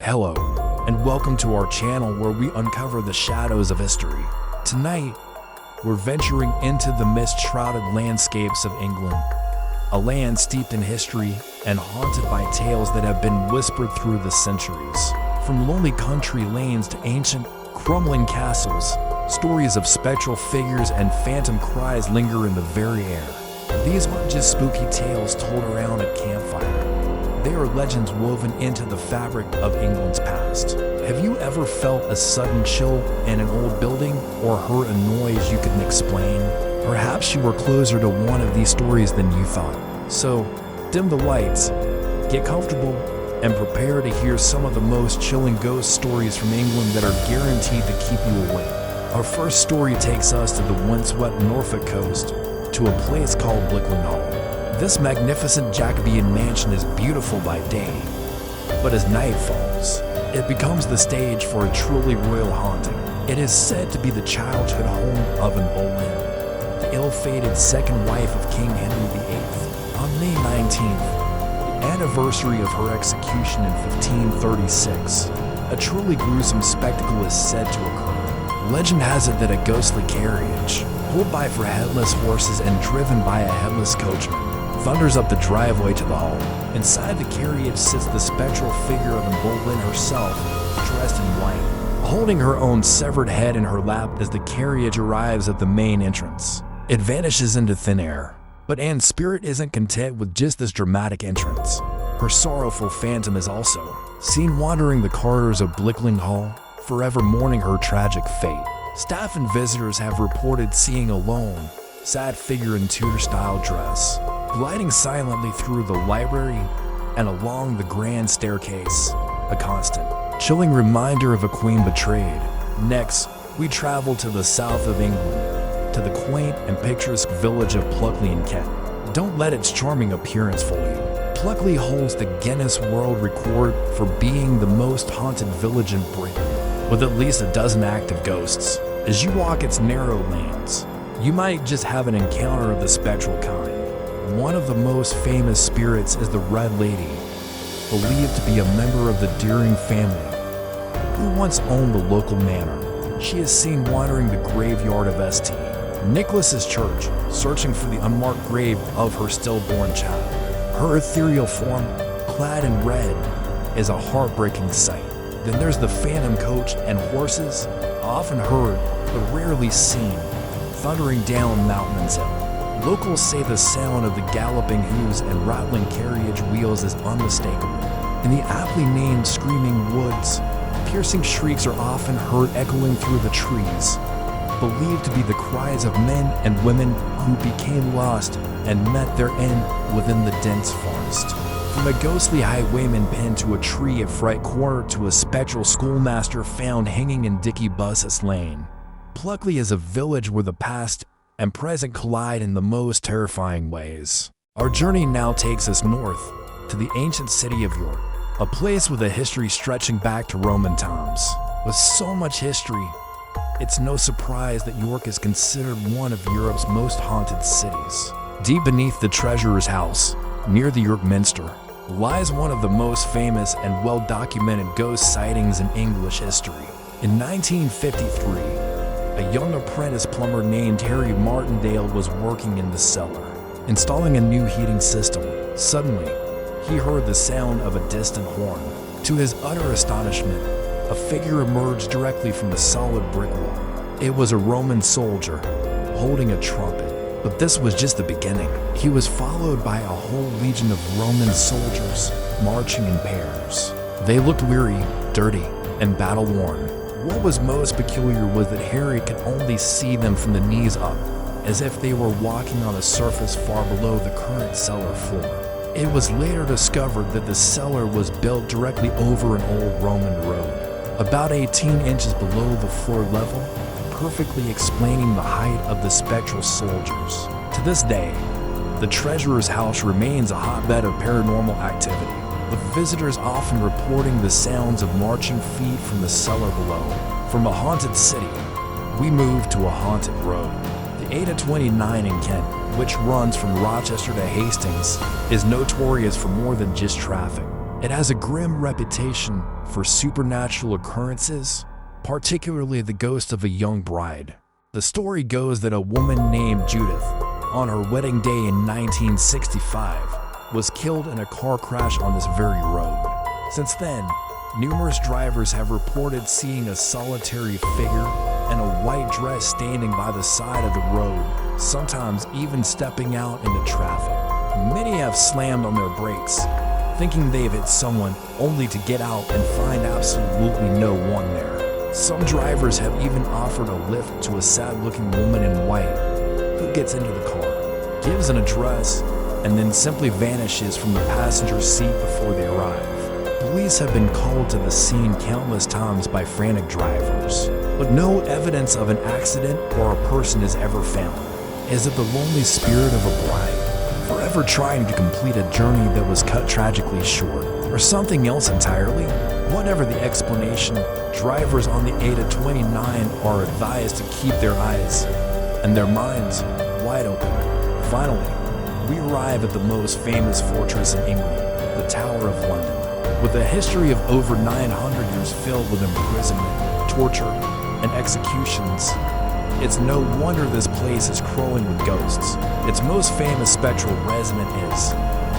Hello, and welcome to our channel where we uncover the shadows of history. Tonight, we're venturing into the mist-shrouded landscapes of England, a land steeped in history and haunted by tales that have been whispered through the centuries. From lonely country lanes to ancient, crumbling castles, stories of spectral figures and phantom cries linger in the very air. These aren't just spooky tales told around a campfire. They are legends woven into the fabric of England's past. Have you ever felt a sudden chill in an old building or heard a noise you couldn't explain? Perhaps you were closer to one of these stories than you thought. So, dim the lights, get comfortable, and prepare to hear some of the most chilling ghost stories from England that are guaranteed to keep you awake. Our first story takes us to the windswept Norfolk coast, to a place called Blickling Hall. This magnificent Jacobean mansion is beautiful by day, but as night falls, it becomes the stage for a truly royal haunting. It is said to be the childhood home of Anne Boleyn, the ill-fated second wife of King Henry VIII. On May 19th, the anniversary of her execution in 1536, a truly gruesome spectacle is said to occur. Legend has it that a ghostly carriage, pulled by four headless horses and driven by a headless coachman, thunders up the driveway to the hall. Inside the carriage sits the spectral figure of Anne Boleyn herself, dressed in white, holding her own severed head in her lap as the carriage arrives at the main entrance. It vanishes into thin air, but Anne's spirit isn't content with just this dramatic entrance. Her sorrowful phantom is also seen wandering the corridors of Blickling Hall, forever mourning her tragic fate. Staff and visitors have reported seeing a lone, sad figure in Tudor-style dress, gliding silently through the library and along the grand staircase, a constant, chilling reminder of a queen betrayed. Next, we travel to the south of England, to the quaint and picturesque village of Pluckley in Kent. Don't let its charming appearance fool you. Pluckley holds the Guinness World Record for being the most haunted village in Britain, with at least a dozen active ghosts. As you walk its narrow lanes, you might just have an encounter of the spectral kind. One of the most famous spirits is the Red Lady, believed to be a member of the Deering family, who once owned the local manor. She is seen wandering the graveyard of St. Nicholas's Church, searching for the unmarked grave of her stillborn child. Her ethereal form, clad in red, is a heartbreaking sight. Then there's the phantom coach and horses, often heard but rarely seen, thundering down Mountain's Hill. Locals say the sound of the galloping hooves and rattling carriage wheels is unmistakable. In the aptly named Screaming Woods, piercing shrieks are often heard echoing through the trees, believed to be the cries of men and women who became lost and met their end within the dense forest. From a ghostly highwayman pinned to a tree at Fright Corner to a spectral schoolmaster found hanging in Dicky Buss's Lane, Pluckley is a village where the past and present collide in the most terrifying ways. Our journey now takes us north to the ancient city of York, a place with a history stretching back to Roman times. With so much history, it's no surprise that York is considered one of Europe's most haunted cities. Deep beneath the Treasurer's House, near the York Minster, lies one of the most famous and well-documented ghost sightings in English history. In 1953, a young apprentice plumber named Harry Martindale was working in the cellar, installing a new heating system. Suddenly, he heard the sound of a distant horn. To his utter astonishment, a figure emerged directly from the solid brick wall. It was a Roman soldier, holding a trumpet. But this was just the beginning. He was followed by a whole legion of Roman soldiers, marching in pairs. They looked weary, dirty, and battle-worn. What was most peculiar was that Harry could only see them from the knees up, as if they were walking on a surface far below the current cellar floor. It was later discovered that the cellar was built directly over an old Roman road, about 18 inches below the floor level, perfectly explaining the height of the spectral soldiers. To this day, the Treasurer's House remains a hotbed of paranormal activity, with visitors often reporting the sounds of marching feet from the cellar below. From a haunted city, we move to a haunted road. The A29 in Kent, which runs from Rochester to Hastings, is notorious for more than just traffic. It has a grim reputation for supernatural occurrences, particularly the ghost of a young bride. The story goes that a woman named Judith, on her wedding day in 1965, was killed in a car crash on this very road. Since then, numerous drivers have reported seeing a solitary figure in a white dress standing by the side of the road, sometimes even stepping out into traffic. Many have slammed on their brakes, thinking they've hit someone, only to get out and find absolutely no one there. Some drivers have even offered a lift to a sad-looking woman in white who gets into the car, gives an address, and then simply vanishes from the passenger seat before they arrive. Police have been called to the scene countless times by frantic drivers, but no evidence of an accident or a person is ever found. Is it the lonely spirit of a bride, forever trying to complete a journey that was cut tragically short, or something else entirely? Whatever the explanation, drivers on the 8 to 29 are advised to keep their eyes and their minds wide open. Finally, we arrive at the most famous fortress in England, the Tower of London. With a history of over 900 years filled with imprisonment, torture, and executions, it's no wonder this place is crawling with ghosts. Its most famous spectral resident is,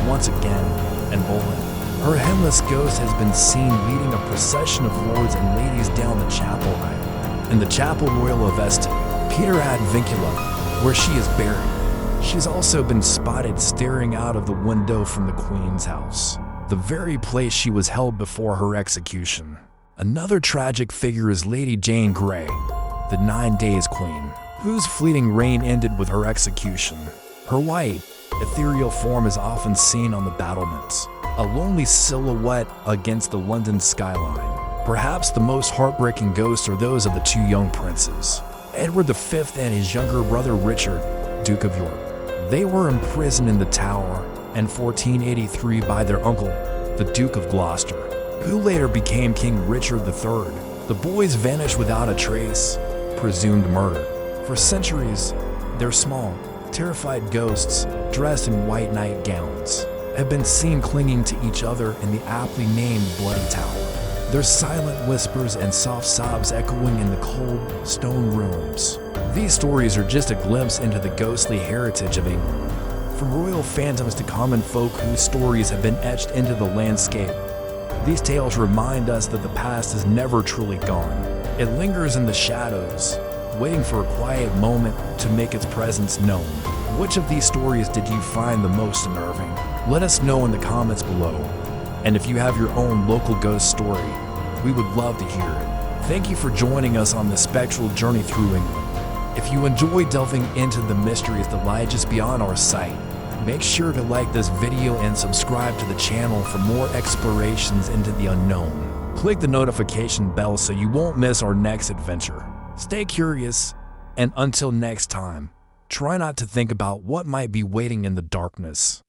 once again, Anne Boleyn. Her headless ghost has been seen leading a procession of lords and ladies down the chapel aisle. In the Chapel Royal of Este, Peter ad Vincula, where she is buried, she's also been spotted staring out of the window from the Queen's house, the very place she was held before her execution. Another tragic figure is Lady Jane Grey, the 9 Days Queen, whose fleeting reign ended with her execution. Her white, ethereal form is often seen on the battlements, a lonely silhouette against the London skyline. Perhaps the most heartbreaking ghosts are those of the two young princes, Edward V and his younger brother Richard, Duke of York. They were imprisoned in the Tower in 1483 by their uncle, the Duke of Gloucester, who later became King Richard III. The boys vanished without a trace, presumed murdered. For centuries, their small, terrified ghosts, dressed in white nightgowns, have been seen clinging to each other in the aptly named Bloody Tower, their silent whispers and soft sobs echoing in the cold, stone rooms. These stories are just a glimpse into the ghostly heritage of England. From royal phantoms to common folk whose stories have been etched into the landscape, these tales remind us that the past is never truly gone. It lingers in the shadows, waiting for a quiet moment to make its presence known. Which of these stories did you find the most unnerving? Let us know in the comments below. And if you have your own local ghost story, we would love to hear it. Thank you for joining us on this spectral journey through England. If you enjoy delving into the mysteries that lie just beyond our sight, make sure to like this video and subscribe to the channel for more explorations into the unknown. Click the notification bell so you won't miss our next adventure. Stay curious, and until next time, try not to think about what might be waiting in the darkness.